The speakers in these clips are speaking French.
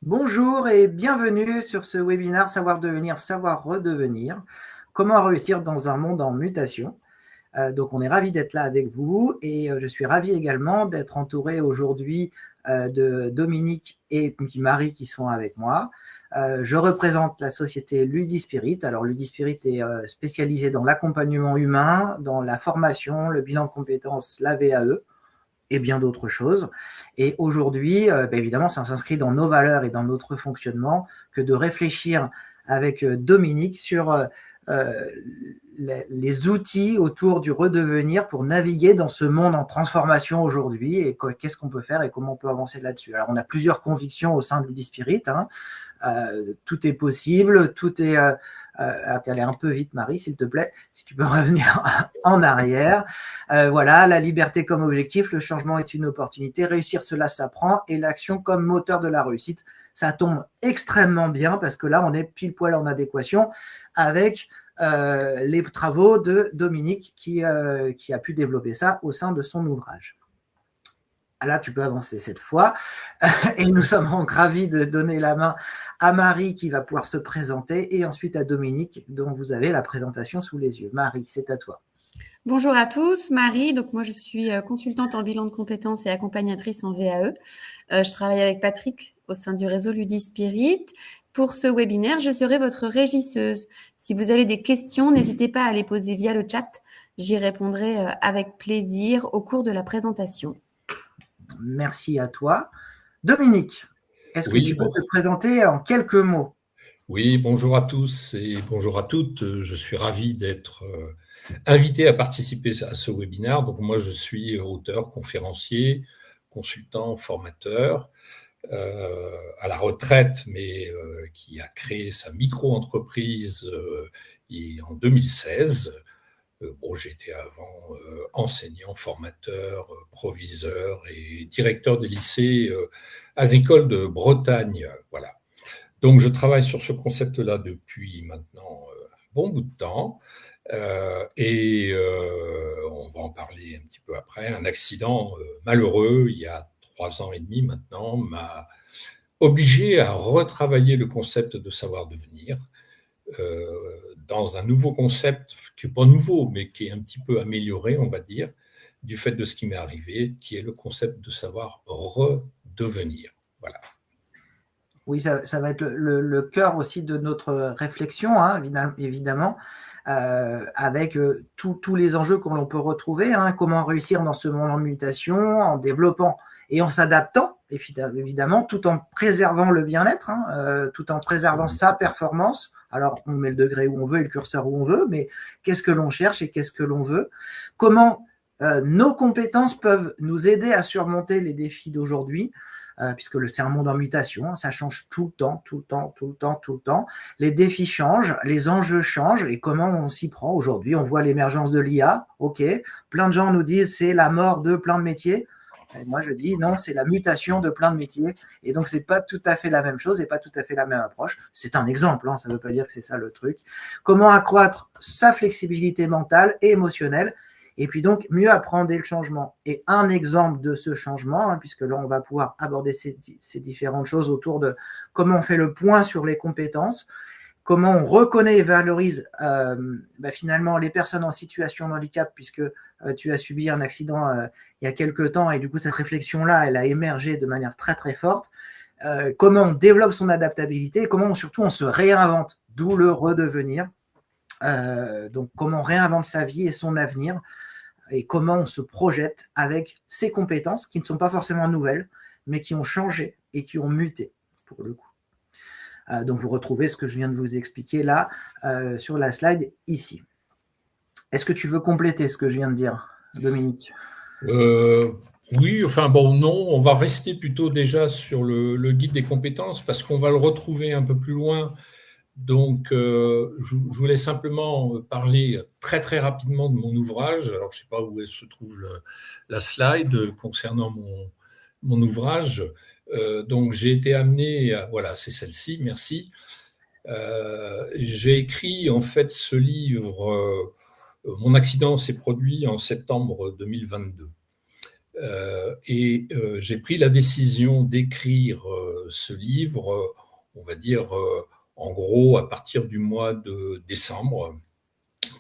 Bonjour et bienvenue sur ce webinaire Savoir devenir, savoir redevenir. Comment réussir dans un monde en mutation. Donc on est ravi d'être là avec vous et je suis ravi également d'être entouré aujourd'hui de Dominique et Marie qui sont avec moi. Je représente la société Ludispirit. Alors Ludispirit est spécialisée dans l'accompagnement humain, dans la formation, le bilan de compétences, la VAE et bien d'autres choses. Et aujourd'hui, évidemment, ça s'inscrit dans nos valeurs et dans notre fonctionnement que de réfléchir avec Dominique sur les outils autour du redevenir pour naviguer dans ce monde en transformation aujourd'hui et qu'est-ce qu'on peut faire et comment on peut avancer là-dessus. Alors, on a plusieurs convictions au sein de Ludispirit. Tout est possible, tout est... t'es allé un peu vite, Marie, s'il te plaît, si tu peux revenir en arrière. Voilà, la liberté comme objectif, le changement est une opportunité, réussir cela s'apprend et l'action comme moteur de la réussite. Ça tombe extrêmement bien parce que là, on est pile poil en adéquation avec les travaux de Dominique qui a pu développer ça au sein de son ouvrage. Là, tu peux avancer cette fois. Et nous sommes donc ravis de donner la main à Marie qui va pouvoir se présenter et ensuite à Dominique dont vous avez la présentation sous les yeux. Marie, c'est à toi. Bonjour à tous, Marie. Donc moi, je suis consultante en bilan de compétences et accompagnatrice en VAE. Je travaille avec Patrick au sein du réseau Ludispirit. Pour ce webinaire, je serai votre régisseuse. Si vous avez des questions, n'hésitez pas à les poser via le chat. J'y répondrai avec plaisir au cours de la présentation. Merci à toi. Dominique, est-ce que tu peux te présenter en quelques mots? Oui, bonjour à tous et bonjour à toutes. Je suis ravi d'être invité à participer à ce webinaire. Donc moi, je suis auteur, conférencier, consultant, formateur, à la retraite, mais qui a créé sa micro-entreprise en 2016. J'étais avant enseignant, formateur, proviseur et directeur des lycées agricoles de Bretagne. Voilà. Donc, je travaille sur ce concept-là depuis maintenant un bon bout de temps. On va en parler un petit peu après. Un accident malheureux, il y a 3 ans et demi maintenant, m'a obligé à retravailler le concept de savoir devenir dans un nouveau concept qui n'est pas nouveau, mais qui est un petit peu amélioré, on va dire, du fait de ce qui m'est arrivé, qui est le concept de savoir redevenir. Voilà. Oui, ça va être le cœur aussi de notre réflexion, évidemment, avec tous les enjeux que l'on peut retrouver, comment réussir dans ce monde en mutation, en développant et en s'adaptant, évidemment, tout en préservant le bien-être, tout en préservant sa performance. Alors, on met le degré où on veut et le curseur où on veut, mais qu'est-ce que l'on cherche et qu'est-ce que l'on veut? Comment nos compétences peuvent nous aider à surmonter les défis d'aujourd'hui, puisque c'est un monde en mutation, ça change tout le temps, tout le temps, tout le temps, tout le temps. Les défis changent, les enjeux changent, et comment on s'y prend aujourd'hui? On voit l'émergence de l'IA, ok, plein de gens nous disent c'est la mort de plein de métiers. Et moi, je dis non, c'est la mutation de plein de métiers. Et donc, c'est pas tout à fait la même chose et pas tout à fait la même approche. C'est un exemple, ça ne veut pas dire que c'est ça le truc. Comment accroître sa flexibilité mentale et émotionnelle et puis donc, mieux appréhender le changement. Et un exemple de ce changement, puisque là, on va pouvoir aborder ces différentes choses autour de comment on fait le point sur les compétences, comment on reconnaît et valorise finalement les personnes en situation de handicap, puisque tu as subi un accident il y a quelques temps, et du coup, cette réflexion-là, elle a émergé de manière très, très forte. Comment on développe son adaptabilité, et comment surtout on se réinvente, d'où le redevenir. Donc, comment on réinvente sa vie et son avenir et comment on se projette avec ces compétences qui ne sont pas forcément nouvelles, mais qui ont changé et qui ont muté, pour le coup. Donc, vous retrouvez ce que je viens de vous expliquer là sur la slide ici. Est-ce que tu veux compléter ce que je viens de dire, Dominique? Oui, non, on va rester plutôt déjà sur le guide des compétences parce qu'on va le retrouver un peu plus loin. Donc, je voulais simplement parler très très rapidement de mon ouvrage. Alors, je ne sais pas où se trouve la slide concernant mon ouvrage. Donc, j'ai été amené voilà, c'est celle-ci, merci. J'ai écrit en fait ce livre. Mon accident s'est produit en septembre 2022. J'ai pris la décision d'écrire ce livre, on va dire, en gros, à partir du mois de décembre,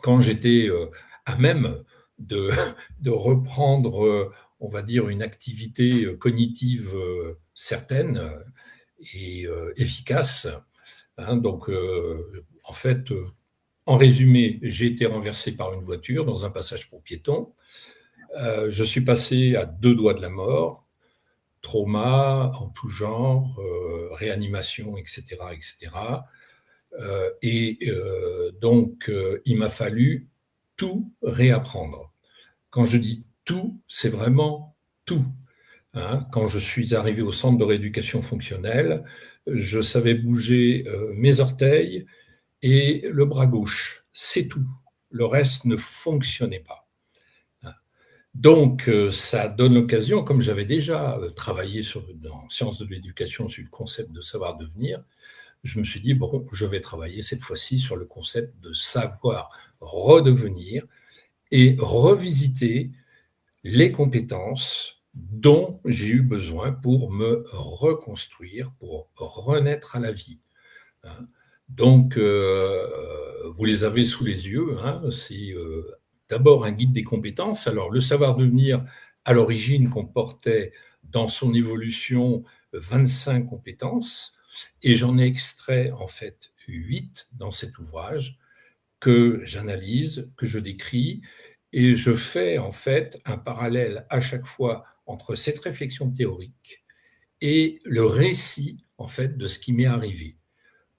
quand j'étais à même de, de reprendre, on va dire, une activité cognitive certaine et efficace. Hein, donc, en fait, en résumé, j'ai été renversé par une voiture dans un passage pour piétons. Je suis passé à 2 doigts de la mort, trauma en tout genre, réanimation, etc., etc. Donc, il m'a fallu tout réapprendre. Quand je dis tout, c'est vraiment tout. Hein, quand je suis arrivé au centre de rééducation fonctionnelle, je savais bouger mes orteils et le bras gauche. C'est tout. Le reste ne fonctionnait pas. Donc, ça donne l'occasion, comme j'avais déjà travaillé dans sciences de l'éducation sur le concept de savoir devenir, je me suis dit, bon, je vais travailler cette fois-ci sur le concept de savoir redevenir et revisiter les compétences dont j'ai eu besoin pour me reconstruire, pour renaître à la vie. Donc, vous les avez sous les yeux, hein, c'est d'abord un guide des compétences. Alors, le savoir devenir, à l'origine, comportait dans son évolution 25 compétences, et j'en ai extrait en fait 8 dans cet ouvrage que j'analyse, que je décris, et je fais en fait un parallèle à chaque fois entre cette réflexion théorique et le récit en fait de ce qui m'est arrivé.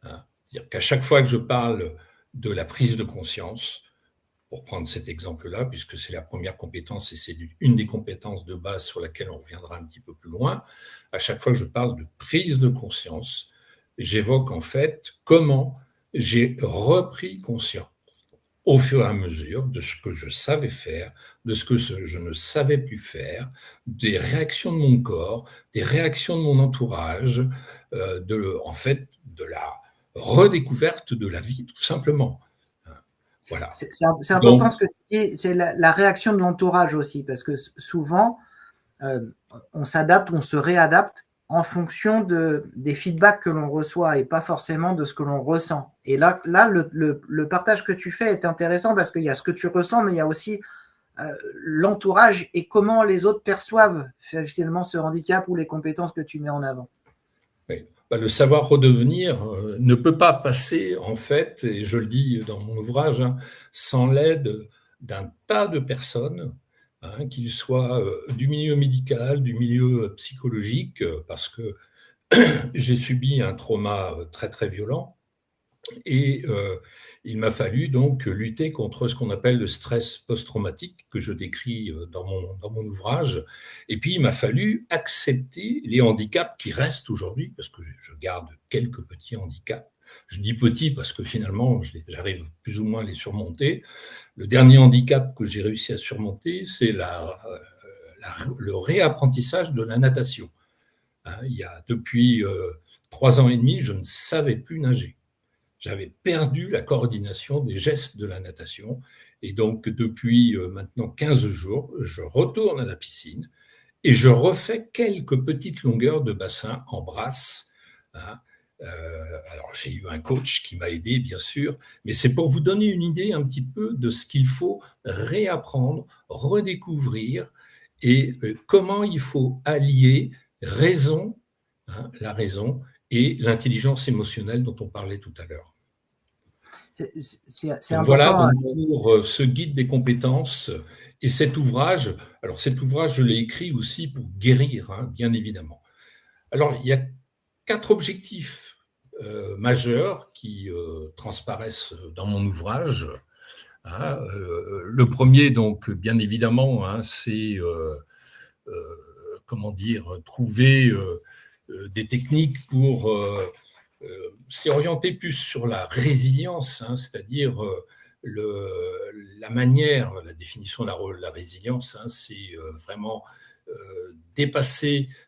C'est-à-dire qu'à chaque fois que je parle de la prise de conscience, pour prendre cet exemple-là, puisque c'est la première compétence et c'est une des compétences de base sur laquelle on reviendra un petit peu plus loin, à chaque fois que je parle de prise de conscience, j'évoque en fait comment j'ai repris conscience au fur et à mesure de ce que je savais faire, de ce que je ne savais plus faire, des réactions de mon corps, des réactions de mon entourage, en fait, de la redécouverte de la vie, tout simplement. Voilà. C'est important ce que tu dis, c'est la réaction de l'entourage aussi, parce que souvent, on s'adapte, on se réadapte en fonction des feedbacks que l'on reçoit et pas forcément de ce que l'on ressent. Et là le partage que tu fais est intéressant parce qu'il y a ce que tu ressens, mais il y a aussi l'entourage et comment les autres perçoivent finalement ce handicap ou les compétences que tu mets en avant. Oui. Le savoir redevenir ne peut pas passer, en fait, et je le dis dans mon ouvrage, hein, sans l'aide d'un tas de personnes, hein, qu'ils soient du milieu médical, du milieu psychologique, parce que j'ai subi un trauma très très violent et il m'a fallu donc lutter contre ce qu'on appelle le stress post-traumatique que je décris dans mon ouvrage. Et puis il m'a fallu accepter les handicaps qui restent aujourd'hui, parce que je garde quelques petits handicaps. Je dis petits parce que finalement j'arrive plus ou moins à les surmonter. Le dernier handicap que j'ai réussi à surmonter, c'est le réapprentissage de la natation. Hein, depuis 3 ans et demi, je ne savais plus nager. J'avais perdu la coordination des gestes de la natation. Et donc, depuis maintenant 15 jours, je retourne à la piscine et je refais quelques petites longueurs de bassin en brasse. Hein. Alors, j'ai eu un coach qui m'a aidé, bien sûr, mais c'est pour vous donner une idée un petit peu de ce qu'il faut réapprendre, redécouvrir et comment il faut allier raison, hein, la raison et l'intelligence émotionnelle dont on parlait tout à l'heure. C'est important. Voilà pour ce guide des compétences et cet ouvrage. Alors cet ouvrage, je l'ai écrit aussi pour guérir, hein, bien évidemment. Alors il y a 4 objectifs majeurs qui transparaissent dans mon ouvrage. Hein. Le premier, donc, bien évidemment, hein, c'est trouver des techniques pour c'est orienté plus sur la résilience, hein, c'est-à-dire la manière, la définition de la résilience, hein, c'est vraiment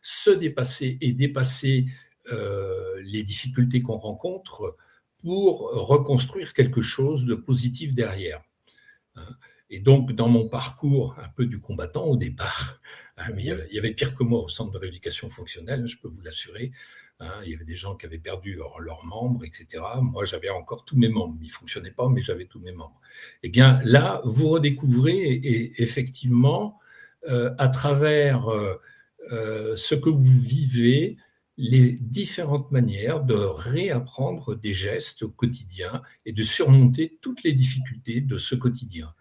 se dépasser et dépasser les difficultés qu'on rencontre pour reconstruire quelque chose de positif derrière. Hein. Et donc, dans mon parcours un peu du combattant au départ, mais il y avait pire que moi au centre de rééducation fonctionnelle, je peux vous l'assurer. Il y avait des gens qui avaient perdu leurs membres, etc. Moi, j'avais encore tous mes membres. Ils ne fonctionnaient pas, mais j'avais tous mes membres. Eh bien, là, vous redécouvrez et effectivement, à travers ce que vous vivez, les différentes manières de réapprendre des gestes au quotidien et de surmonter toutes les difficultés de ce quotidien.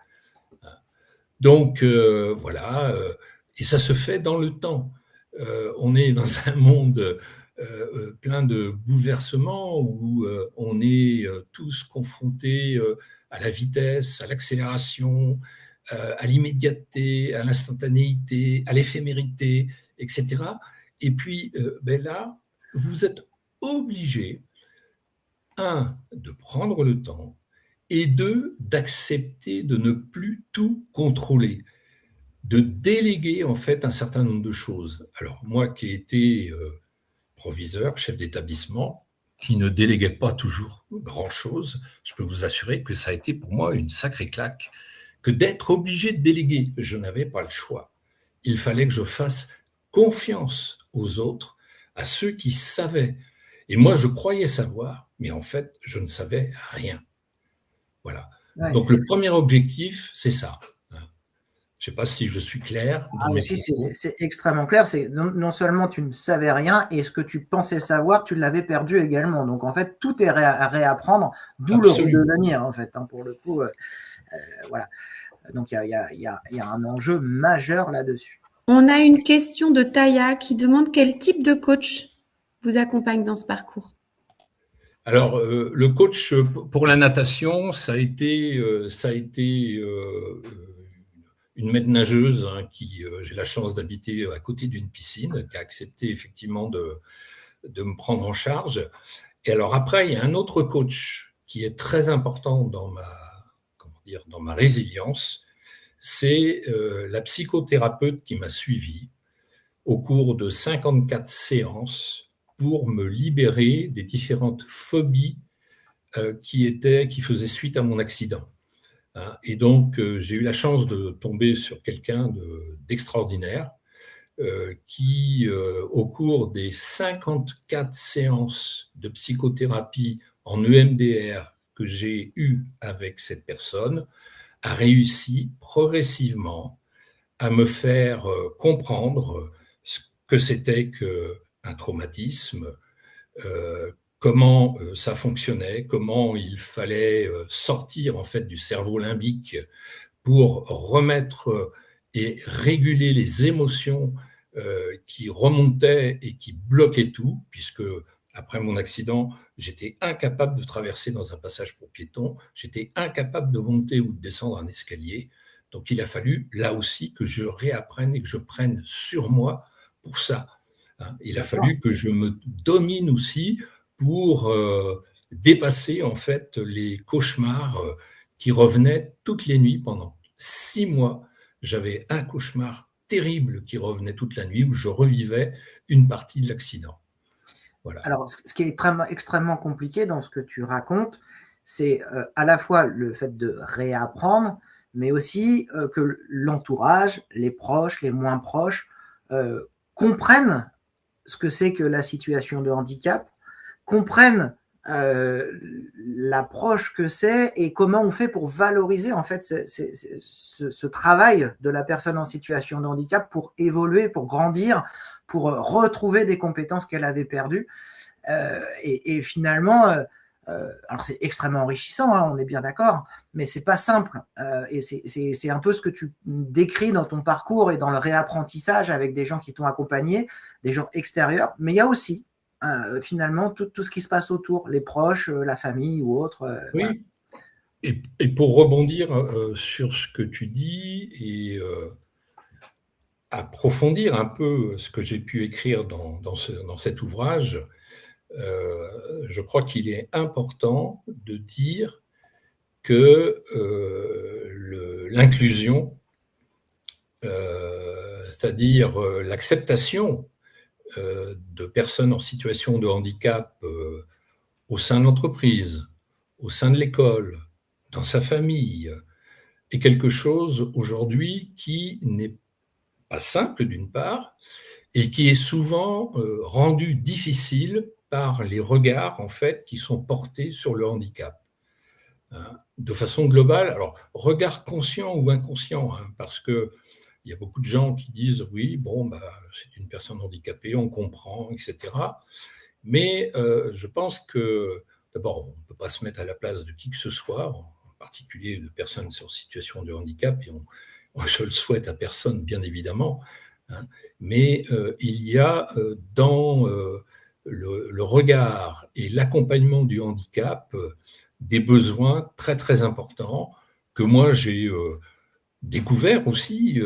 Donc, voilà, et ça se fait dans le temps. On est dans un monde plein de bouleversements où on est tous confrontés à la vitesse, à l'accélération, à l'immédiateté, à l'instantanéité, à l'éphémérité, etc. Et puis là, vous êtes obligé, de prendre le temps, et d'accepter de ne plus tout contrôler, de déléguer en fait un certain nombre de choses. Alors moi qui ai été proviseur, chef d'établissement, qui ne déléguait pas toujours grand-chose, je peux vous assurer que ça a été pour moi une sacrée claque, que d'être obligé de déléguer. Je n'avais pas le choix. Il fallait que je fasse confiance aux autres, à ceux qui savaient. Et moi, je croyais savoir, mais en fait, je ne savais rien. Voilà. Ouais. Donc, le premier objectif, c'est ça. Je ne sais pas si je suis clair. C'est extrêmement clair. C'est non seulement tu ne savais rien, et ce que tu pensais savoir, tu l'avais perdu également. Donc, en fait, tout est à réapprendre, d'où le redevenir, en fait, pour le coup. Voilà. Donc, il y a un enjeu majeur là-dessus. On a une question de Taya qui demande quel type de coach vous accompagne dans ce parcours. Alors, le coach pour la natation, ça a été une maître nageuse qui, j'ai la chance d'habiter à côté d'une piscine, qui a accepté effectivement de me prendre en charge. Et alors après, il y a un autre coach qui est très important dans ma résilience, c'est la psychothérapeute qui m'a suivi au cours de 54 séances pour me libérer des différentes phobies qui faisaient suite à mon accident. Et donc, j'ai eu la chance de tomber sur quelqu'un d'extraordinaire qui, au cours des 54 séances de psychothérapie en EMDR que j'ai eues avec cette personne, a réussi progressivement à me faire comprendre ce que c'était qu'un traumatisme, comment ça fonctionnait, comment il fallait sortir en fait du cerveau limbique pour remettre et réguler les émotions qui remontaient et qui bloquaient tout, puisque après mon accident, j'étais incapable de traverser dans un passage pour piétons, j'étais incapable de monter ou de descendre un escalier. Donc, il a fallu, là aussi, que je réapprenne et que je prenne sur moi pour ça. Il a fallu que je me domine aussi pour dépasser, en fait, les cauchemars qui revenaient toutes les nuits pendant 6 mois. J'avais un cauchemar terrible qui revenait toute la nuit où je revivais une partie de l'accident. Voilà. Alors, ce qui est extrêmement compliqué dans ce que tu racontes, c'est à la fois le fait de réapprendre, mais aussi que l'entourage, les proches, les moins proches, comprennent ce que c'est que la situation de handicap, comprennent l'approche que c'est et comment on fait pour valoriser en fait ce travail de la personne en situation de handicap pour évoluer, pour grandir, pour retrouver des compétences qu'elle avait perdues. Et finalement, alors c'est extrêmement enrichissant, on est bien d'accord, mais c'est pas simple. Et c'est un peu ce que tu décris dans ton parcours et dans le réapprentissage avec des gens qui t'ont accompagné, des gens extérieurs. Mais il y a aussi finalement tout ce qui se passe autour, les proches, la famille ou autre. Oui. Voilà. Et pour rebondir sur ce que tu dis et approfondir un peu ce que j'ai pu écrire dans cet ouvrage, je crois qu'il est important de dire que l'inclusion, c'est-à-dire l'acceptation de personnes en situation de handicap au sein de l'entreprise, au sein de l'école, dans sa famille, est quelque chose aujourd'hui qui n'est pas simple d'une part, et qui est souvent rendu difficile par les regards en fait qui sont portés sur le handicap. De façon globale, alors regard conscient ou inconscient, parce que il y a beaucoup de gens qui disent oui, bon, c'est une personne handicapée, on comprend, etc. Mais je pense que d'abord, on ne peut pas se mettre à la place de qui que ce soit, en particulier de personnes en situation de handicap, et je le souhaite à personne, bien évidemment. Mais il y a dans le regard et l'accompagnement du handicap des besoins très très importants que moi j'ai découvert aussi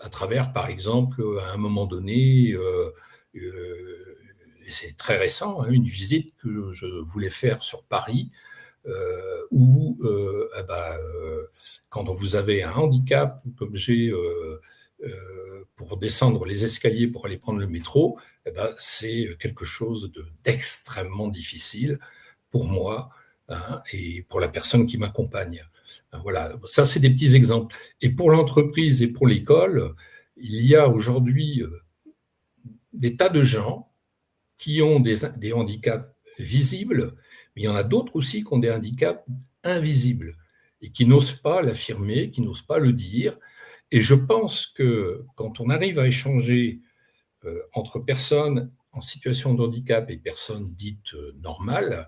à travers, par exemple, à un moment donné, et c'est très récent, une visite que je voulais faire sur Paris, où quand vous avez un handicap comme j'ai pour descendre les escaliers pour aller prendre le métro, c'est quelque chose d'extrêmement difficile pour moi et pour la personne qui m'accompagne. Voilà, ça c'est des petits exemples. Et pour l'entreprise et pour l'école, il y a aujourd'hui des tas de gens qui ont des handicaps visibles, mais il y en a d'autres aussi qui ont des handicaps invisibles et qui n'osent pas l'affirmer, qui n'osent pas le dire. Et je pense que quand on arrive à échanger entre personnes en situation de handicap et personnes dites normales,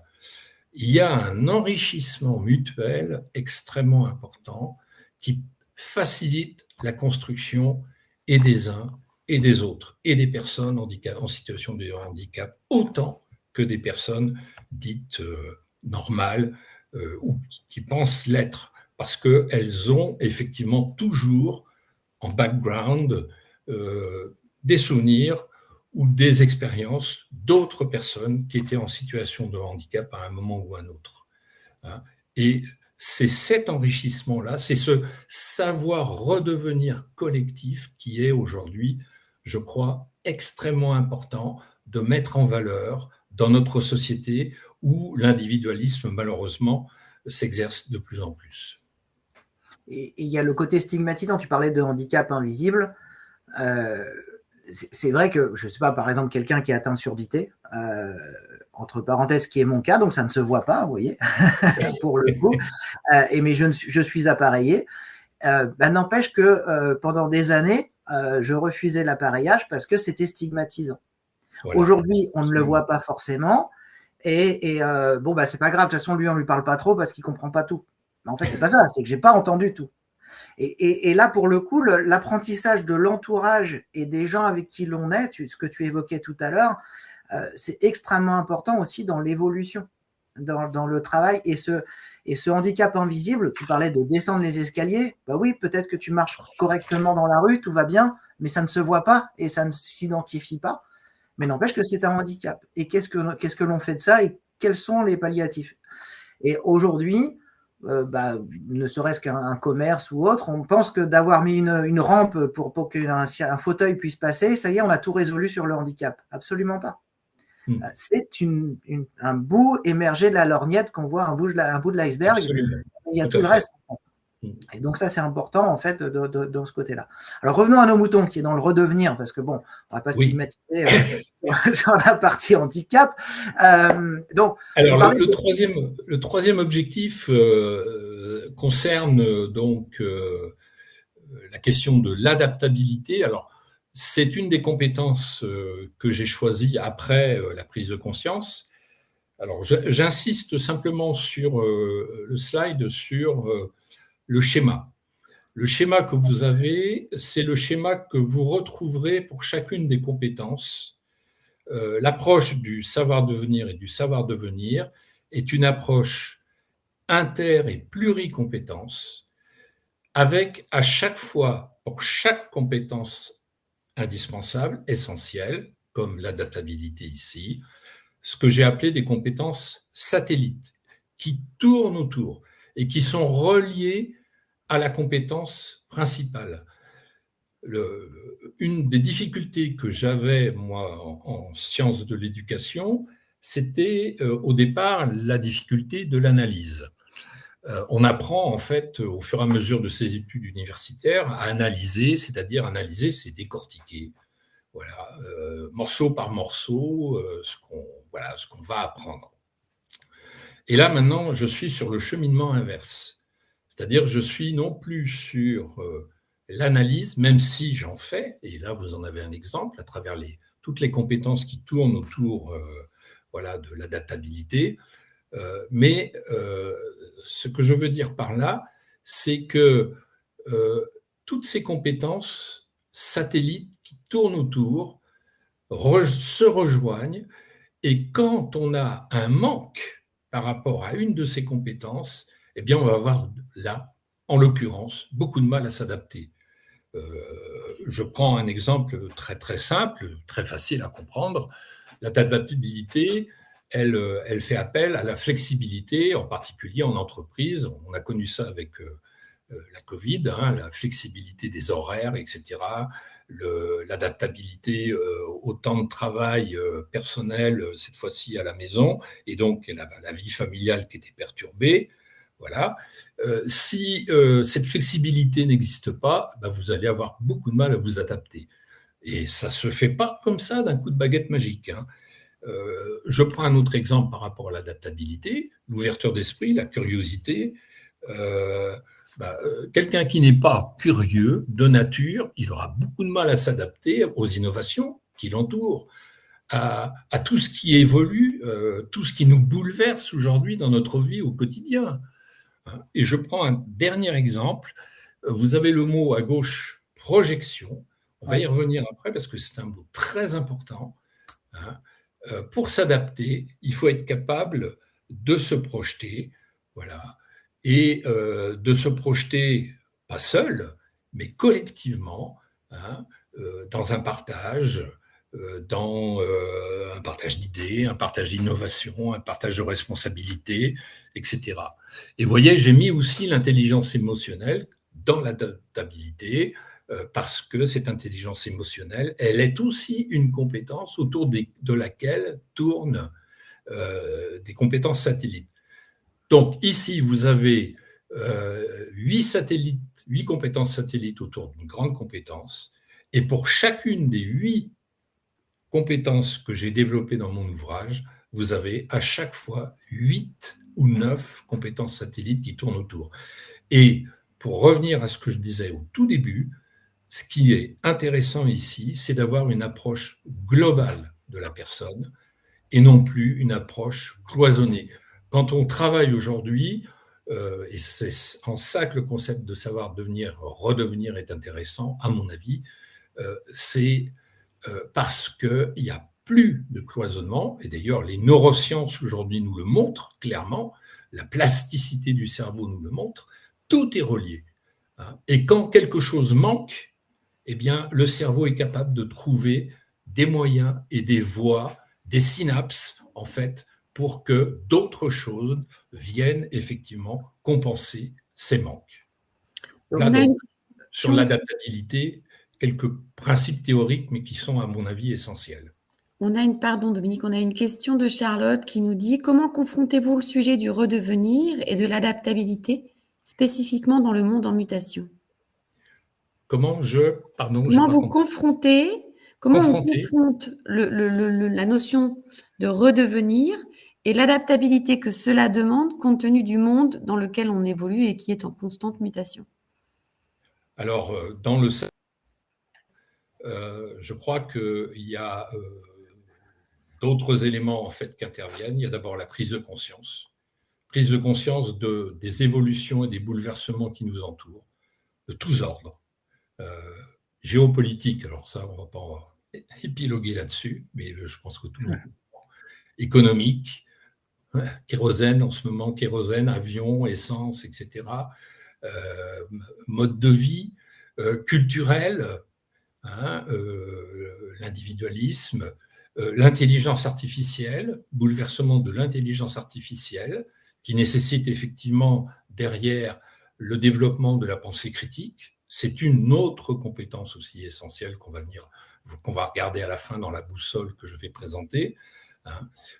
il y a un enrichissement mutuel extrêmement important qui facilite la construction et des uns et des autres, et des personnes en situation de handicap, autant que des personnes dites normales ou qui pensent l'être, parce qu'elles ont effectivement toujours en background des souvenirs ou des expériences d'autres personnes qui étaient en situation de handicap à un moment ou à un autre. Et c'est cet enrichissement-là, c'est ce savoir redevenir collectif qui est aujourd'hui, je crois, extrêmement important de mettre en valeur dans notre société où l'individualisme, malheureusement, s'exerce de plus en plus. Et il y a le côté stigmatisant. Tu parlais de handicap invisible. C'est vrai que, je ne sais pas, par exemple, quelqu'un qui est atteint de surdité, entre parenthèses, qui est mon cas, donc ça ne se voit pas, vous voyez, pour le coup, mais je suis appareillé. N'empêche que pendant des années, je refusais l'appareillage parce que c'était stigmatisant. Voilà. Aujourd'hui, on ne le voit pas forcément, et c'est pas grave, de toute façon, lui, on lui parle pas trop parce qu'il comprend pas tout. Mais en fait, c'est pas ça, c'est que j'ai pas entendu tout. Et là, pour le coup, l'apprentissage de l'entourage et des gens avec qui l'on est, ce que tu évoquais tout à l'heure, c'est extrêmement important aussi dans l'évolution, dans le travail. Et ce handicap invisible, tu parlais de descendre les escaliers, oui, peut-être que tu marches correctement dans la rue, tout va bien, mais ça ne se voit pas et ça ne s'identifie pas. Mais n'empêche que c'est un handicap. Et qu'est-ce que l'on fait de ça et quels sont les palliatifs? Et aujourd'hui, ne serait-ce qu'un commerce ou autre, on pense que d'avoir mis une rampe pour qu'un fauteuil puisse passer, ça y est, on a tout résolu sur le handicap. Absolument pas. C'est un bout émergé de la lorgnette qu'on voit, un bout de l'iceberg. Il y a tout le reste. Et donc ça, c'est important, en fait, dans ce côté-là. Alors, revenons à nos moutons, qui est dans le redevenir, parce que bon, on ne va pas stigmatiser sur la partie handicap. Alors, le troisième objectif concerne donc la question de l'adaptabilité. Alors, c'est une des compétences que j'ai choisies après la prise de conscience. Alors, j'insiste simplement sur le slide sur le schéma. Le schéma que vous avez, c'est le schéma que vous retrouverez pour chacune des compétences. L'approche du savoir-devenir et du savoir-devenir est une approche inter- et pluricompétence, avec à chaque fois, pour chaque compétence indispensable, essentielle, comme l'adaptabilité ici, ce que j'ai appelé des compétences satellites, qui tournent autour et qui sont reliées à la compétence principale. Une des difficultés que j'avais, moi, en sciences de l'éducation, c'était au départ la difficulté de l'analyse. on apprend en fait au fur et à mesure de ses études universitaires à analyser, c'est-à-dire analyser, c'est décortiquer, voilà, morceau par morceau, ce qu'on va apprendre. Et là maintenant, je suis sur le cheminement inverse, c'est-à-dire je suis non plus sur l'analyse, même si j'en fais, et là vous en avez un exemple à travers toutes les compétences qui tournent autour de l'adaptabilité. Mais ce que je veux dire par là, c'est que toutes ces compétences satellites qui tournent autour se rejoignent, et quand on a un manque par rapport à une de ces compétences, eh bien on va avoir là, en l'occurrence, beaucoup de mal à s'adapter. Je prends un exemple très très simple, très facile à comprendre. L'adaptabilité, elle fait appel à la flexibilité, en particulier en entreprise. On a connu ça avec la Covid, la flexibilité des horaires, etc., l'adaptabilité au temps de travail personnel, cette fois-ci à la maison, et donc la vie familiale qui était perturbée. Voilà. Si cette flexibilité n'existe pas, vous allez avoir beaucoup de mal à vous adapter. Et ça ne se fait pas comme ça d'un coup de baguette magique. Je prends un autre exemple par rapport à l'adaptabilité, l'ouverture d'esprit, la curiosité. Quelqu'un qui n'est pas curieux de nature, il aura beaucoup de mal à s'adapter aux innovations qui l'entourent, à tout ce qui évolue, tout ce qui nous bouleverse aujourd'hui dans notre vie au quotidien. Et je prends un dernier exemple. Vous avez le mot à gauche, projection. On va y revenir après parce que c'est un mot très important. Pour s'adapter, il faut être capable de se projeter, voilà, et de se projeter pas seul, mais collectivement, dans un partage, un partage d'idées, un partage d'innovation, un partage de responsabilités, etc. Et vous voyez, j'ai mis aussi l'intelligence émotionnelle dans l'adaptabilité, parce que cette intelligence émotionnelle, elle est aussi une compétence autour de laquelle tournent des compétences satellites. Donc ici, vous avez 8 compétences satellites autour d'une grande compétence, et pour chacune des 8 compétences que j'ai développées dans mon ouvrage, vous avez à chaque fois 8 ou 9 compétences satellites qui tournent autour. Et pour revenir à ce que je disais au tout début, ce qui est intéressant ici, c'est d'avoir une approche globale de la personne et non plus une approche cloisonnée. Quand on travaille aujourd'hui, et c'est en ça que le concept de savoir devenir, redevenir est intéressant, à mon avis, c'est parce qu'il n'y a plus de cloisonnement, et d'ailleurs les neurosciences aujourd'hui nous le montrent clairement, la plasticité du cerveau nous le montre, tout est relié. Et quand quelque chose manque, eh bien, le cerveau est capable de trouver des moyens et des voies, des synapses, en fait, pour que d'autres choses viennent effectivement compenser ces manques. Là, donc, sur l'adaptabilité, quelques principes théoriques, mais qui sont, à mon avis, essentiels. Dominique, on a une question de Charlotte qui nous dit « Comment confrontez-vous le sujet du redevenir et de l'adaptabilité, spécifiquement dans le monde en mutation ?» Comment vous confrontez, on confronte la notion de redevenir et l'adaptabilité que cela demande compte tenu du monde dans lequel on évolue et qui est en constante mutation? Alors, dans le je crois qu'il y a d'autres éléments en fait qui interviennent. Il y a d'abord la prise de conscience des évolutions et des bouleversements qui nous entourent, de tous ordres. Géopolitique, alors ça, on ne va pas épiloguer là-dessus, mais je pense que tout le monde comprend. Économique, kérosène en ce moment, avion, essence, etc. Mode de vie, culturel, l'individualisme, l'intelligence artificielle, bouleversement de l'intelligence artificielle, qui nécessite effectivement derrière le développement de la pensée critique. C'est une autre compétence aussi essentielle qu'on va regarder à la fin dans la boussole que je vais présenter.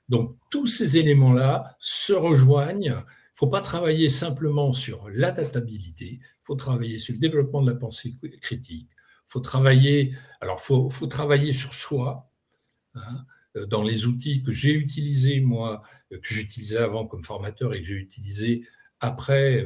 Donc, tous ces éléments-là se rejoignent faut pas travailler simplement sur l'adaptabilité, il faut travailler sur le développement de la pensée critique, faut travailler sur soi, hein, dans les outils que j'ai utilisés, moi, que j'utilisais avant comme formateur et que j'ai utilisés après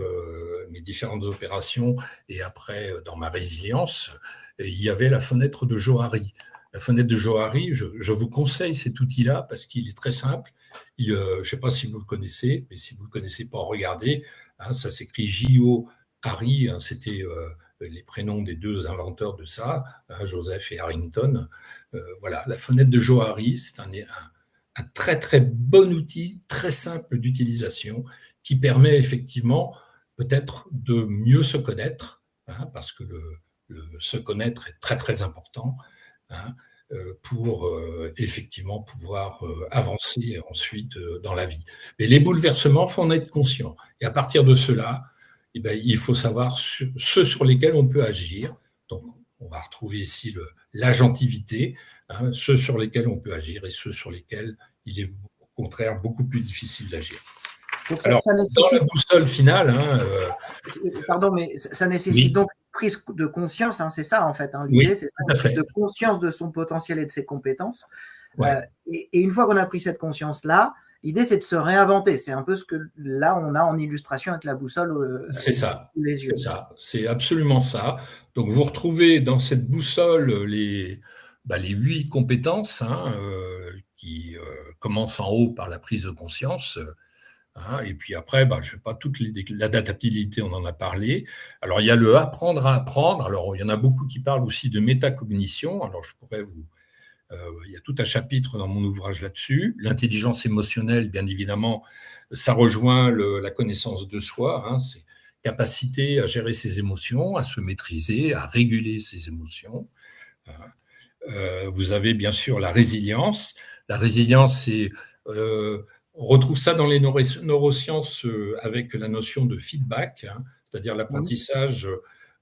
mes différentes opérations et après dans ma résilience, il y avait la fenêtre de Johari. La fenêtre de Johari, je vous conseille cet outil-là parce qu'il est très simple. Je ne sais pas si vous le connaissez, mais si vous ne le connaissez pas, regardez. Hein, ça s'écrit Johari, hein, c'était les prénoms des deux inventeurs de ça, hein, Joseph et Harrington. Voilà, la fenêtre de Johari, c'est un très très bon outil, très simple d'utilisation, qui permet effectivement peut-être de mieux se connaître, hein, parce que se connaître est très très important, hein, pour effectivement pouvoir avancer ensuite dans la vie. Mais les bouleversements, il faut en être conscient. Et à partir de cela, eh bien, il faut savoir ceux sur lesquels on peut agir. Donc, on va retrouver ici l'agentivité, hein, ceux sur lesquels on peut agir et ceux sur lesquels il est au contraire beaucoup plus difficile d'agir. Donc alors, ça nécessite... dans la boussole finale... Hein, Pardon, mais ça nécessite oui. Donc une prise de conscience, hein, c'est ça en fait. Hein, l'idée, oui, c'est ça, une prise de conscience de son potentiel et de ses compétences. Ouais. Et une fois qu'on a pris cette conscience-là, l'idée, c'est de se réinventer. C'est un peu ce que là, on a en illustration avec la boussole. C'est ça, c'est ça, c'est absolument ça. Donc, vous retrouvez dans cette boussole les 8 compétences, hein, qui commencent en haut par la prise de conscience. Hein, et puis après, je ne sais pas, l'adaptabilité, on en a parlé. Alors, il y a le apprendre à apprendre. Alors, il y en a beaucoup qui parlent aussi de métacognition. Alors, je pourrais vous... il y a tout un chapitre dans mon ouvrage là-dessus. L'intelligence émotionnelle, bien évidemment, ça rejoint la connaissance de soi. Hein, c'est capacité à gérer ses émotions, à se maîtriser, à réguler ses émotions. Vous avez bien sûr la résilience. La résilience, c'est... on retrouve ça dans les neurosciences avec la notion de feedback, hein, c'est-à-dire l'apprentissage.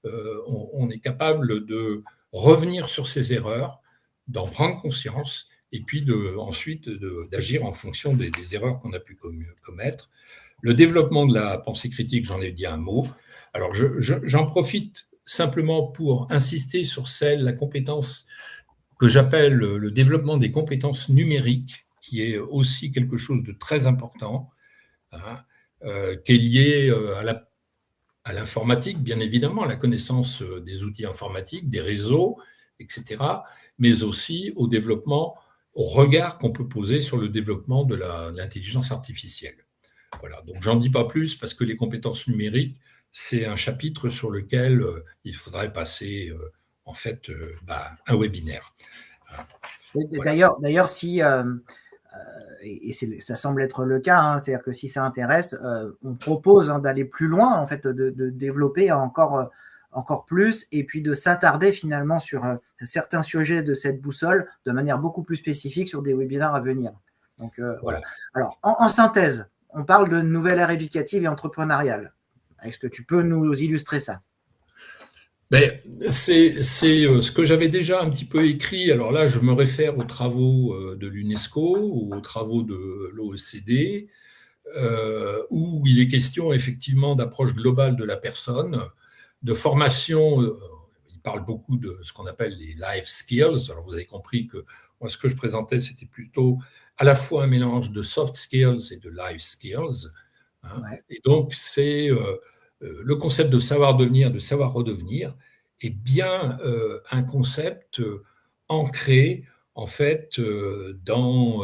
On est capable de revenir sur ses erreurs, d'en prendre conscience et puis ensuite d'agir en fonction des erreurs qu'on a pu commettre. Le développement de la pensée critique, j'en ai dit un mot. Alors, j'en profite simplement pour insister sur la compétence que j'appelle le développement des compétences numériques, qui est aussi quelque chose de très important, hein, qui est lié à l'informatique, bien évidemment, à la connaissance des outils informatiques, des réseaux, etc., mais aussi au développement, au regard qu'on peut poser sur le développement de l'intelligence artificielle. Voilà, donc j'en dis pas plus parce que les compétences numériques, c'est un chapitre sur lequel il faudrait passer en fait un webinaire. Voilà. D'ailleurs, si et ça semble être le cas, hein, c'est-à-dire que si ça intéresse, on propose d'aller plus loin, en fait, de développer encore plus, et puis de s'attarder finalement sur certains sujets de cette boussole de manière beaucoup plus spécifique sur des webinaires à venir. Donc voilà. Alors, en synthèse, on parle de nouvelle ère éducative et entrepreneuriale. Est-ce que tu peux nous illustrer ça? C'est ce que j'avais déjà un petit peu écrit. Alors là, je me réfère aux travaux de l'UNESCO, aux travaux de l'OECD, où il est question effectivement d'approche globale de la personne, de formation. Il parle beaucoup de ce qu'on appelle les life skills. Alors vous avez compris que moi, ce que je présentais, c'était plutôt à la fois un mélange de soft skills et de life skills. Hein. Ouais. Et donc, c'est le concept de savoir devenir, de savoir redevenir, est bien un concept ancré, en fait, dans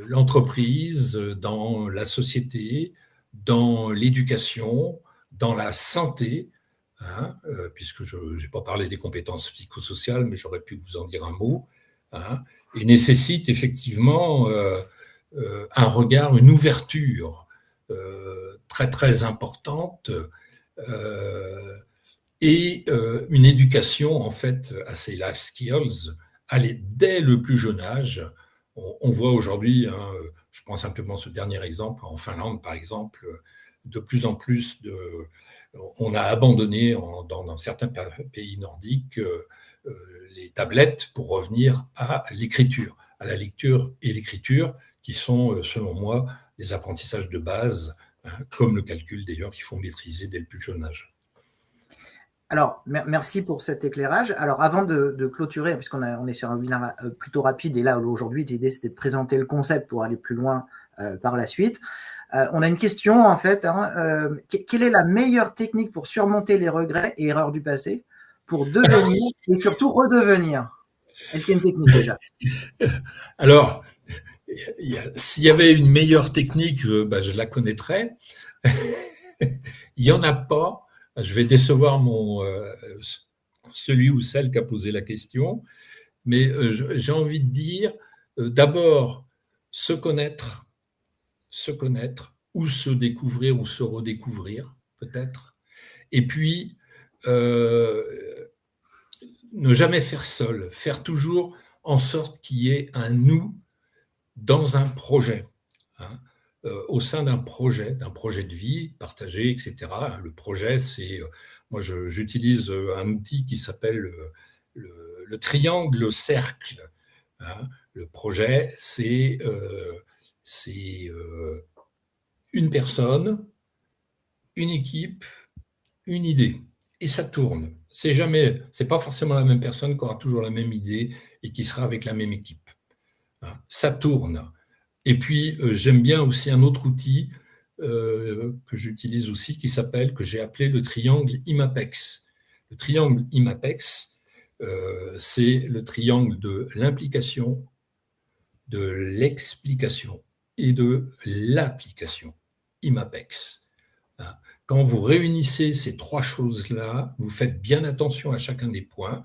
l'entreprise, dans la société, dans l'éducation, dans la santé, hein, puisque je n'ai pas parlé des compétences psychosociales, mais j'aurais pu vous en dire un mot, hein, et nécessite effectivement un regard, une ouverture très très importante et une éducation en fait à ces life skills dès le plus jeune âge. On voit aujourd'hui, hein, je prends simplement ce dernier exemple, en Finlande par exemple, de plus en plus on a abandonné dans certains pays nordiques les tablettes pour revenir à l'écriture, à la lecture et l'écriture, qui sont selon moi des apprentissages de base, comme le calcul d'ailleurs qu'il faut maîtriser dès le plus jeune âge. Alors, merci pour cet éclairage. Alors, avant de clôturer, puisqu'on est sur un webinaire plutôt rapide, et là, aujourd'hui, l'idée, c'était de présenter le concept pour aller plus loin par la suite. On a une question, en fait. Quelle est la meilleure technique pour surmonter les regrets et erreurs du passé, pour devenir et surtout redevenir? Est-ce qu'il y a une technique déjà? Alors, s'il y avait une meilleure technique, je la connaîtrais. Il n'y en a pas. Je vais décevoir celui ou celle qui a posé la question, mais j'ai envie de dire, d'abord, se connaître, ou se découvrir ou se redécouvrir, peut-être. Et puis, ne jamais faire seul, faire toujours en sorte qu'il y ait un nous dans un projet. Au sein d'un projet de vie partagé, etc. Le projet, c'est, moi j'utilise un outil qui s'appelle le triangle cercle. Le projet, c'est une personne, une équipe, une idée, et ça tourne. C'est pas forcément la même personne qui aura toujours la même idée et qui sera avec la même équipe. Ça tourne. Et puis, j'aime bien aussi un autre outil que j'utilise aussi, que j'ai appelé le triangle IMAPEX. Le triangle IMAPEX, c'est le triangle de l'implication, de l'explication et de l'application. IMAPEX. Quand vous réunissez ces trois choses-là, vous faites bien attention à chacun des points,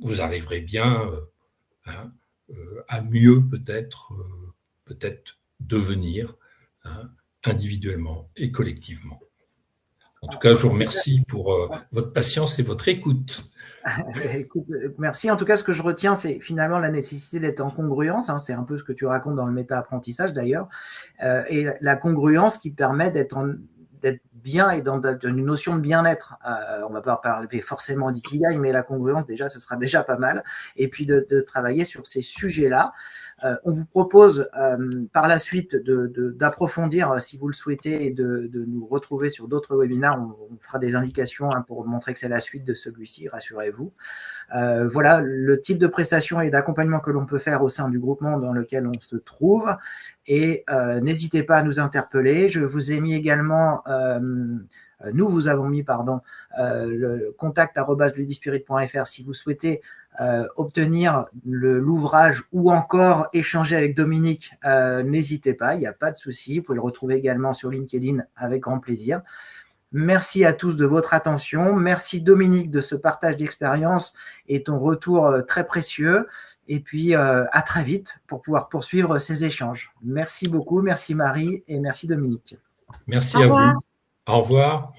vous arriverez bien à mieux peut-être devenir individuellement et collectivement. En tout cas, je vous remercie pour votre patience et votre écoute. Écoute, merci. En tout cas, ce que je retiens, c'est finalement la nécessité d'être en congruence. C'est un peu ce que tu racontes dans le méta-apprentissage d'ailleurs. Et la congruence qui permet d'être bien et dans une notion de bien-être. On ne va pas parler forcément d'ikigai, mais la congruence, déjà, ce sera déjà pas mal. Et puis de travailler sur ces sujets-là. On vous propose par la suite d'approfondir, si vous le souhaitez, et de nous retrouver sur d'autres webinaires. On fera des indications pour montrer que c'est la suite de celui-ci, rassurez-vous. Voilà le type de prestation et d'accompagnement que l'on peut faire au sein du groupement dans lequel on se trouve. Et n'hésitez pas à nous interpeller. Je vous ai mis également... nous vous avons mis le contact@ludispirit.fr si vous souhaitez obtenir l'ouvrage ou encore échanger avec Dominique, n'hésitez pas, il n'y a pas de souci. Vous pouvez le retrouver également sur LinkedIn avec grand plaisir. Merci à tous de votre attention. Merci Dominique de ce partage d'expérience et ton retour très précieux. Et puis à très vite pour pouvoir poursuivre ces échanges. Merci beaucoup, merci Marie et merci Dominique. Merci à vous. Au revoir.